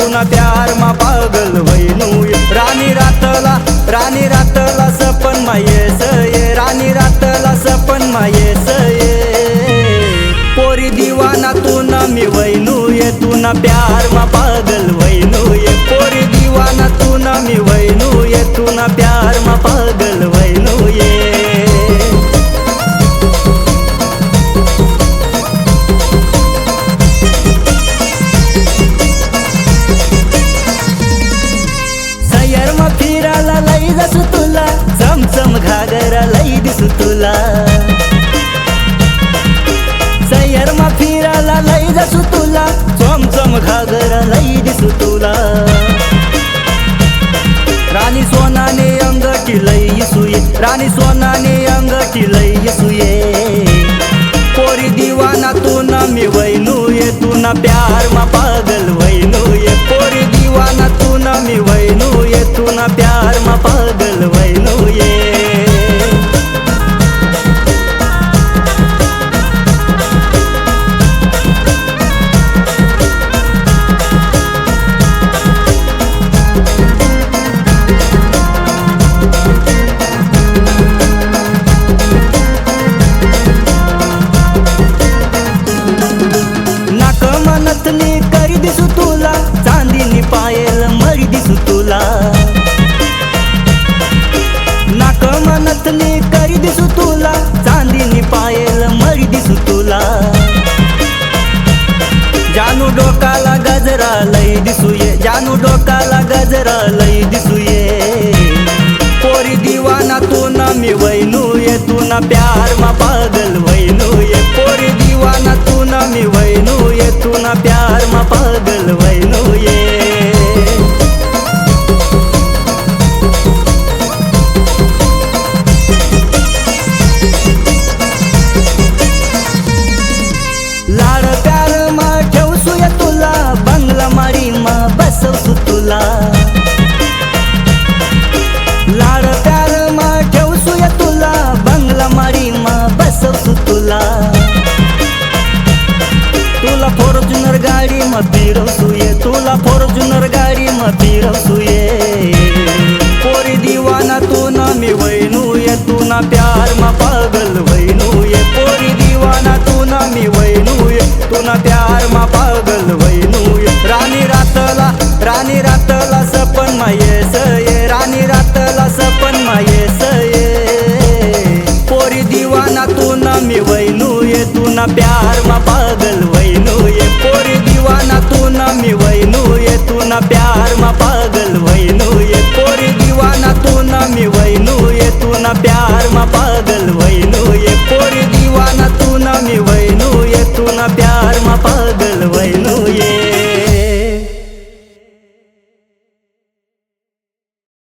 तू ना प्यार मा पागल वैनू ये रानी रातला सपन मा येस ये रानी रातला सपन मा येस ये पोरी दीवाना तू ना मी वैनू ये तू ना प्यार मा पागल वैनू ये पोरी दीवाना तू ना मी वैनू ये तू ना प्यार मा पागल वैनू ये फिराला लई जसू तुला चमचम घागरा लई दिसू तुला सैर मा फिराला लई जसू तुला चमचम घागरा लई दिसू तुला रानी सोनाने अंगठी लई येसुये रानी सोनाने अंगठी लई येसुये पोरी दीवाना तू ना मी वैनू ये तू ना प्यार मा पागल वैनू ये पोरी दीवाना तू ना मी वैनू ये तू ना प्यार मा पागल वैनू ये नथनी करी दिसू तुला चांदीनी पायल मरी दिसू तुला नाक मनथनी करी दिसू तुला चांदीनी पायल मरी दिसू तुला जानू डोकाला गजरा लई दिसूये जानू डोकाला गजरा लई दिसूये पोरी दीवाना तू ना मी वैनू ये तू ना प्यार मा पागल वैनू ये पोरी दीवाना तू ना मी वैनू ये तू ना प्यार मा पागल वैनू ये लाड प्यार मा ठेवसू ये तुला बंगला मारी मा बसवसू तुला लाड प्यार मा ठेवसू ये तुला बंगला मारी मा बसवसू तुला तुला फॉर्च्युनर गाडी मा फिरवसू ये तुला फॉर्च्युनर गाडी मा फिरवसू ये पोरी दीवाना तू ना मी वैनू ये तू ना प्यार मा पागल वैनू ये पोरी दीवाना तू ना मी वैनू ये तू ना प्यार मा पागल वैनू ये रानी रातला सपन मा येस ये रानी रातला सपन मा येस ये पोरी दीवाना तू ना मी वैनू ये तू ना प्यार मा पागल वैनू ये पोरी दीवाना तू ना मी वैनू ये तू ना प्यार मा पागल वैनू ये पोरी दीवाना तू ना मी वैनू ये तू ना प्यार मा पागल वैनू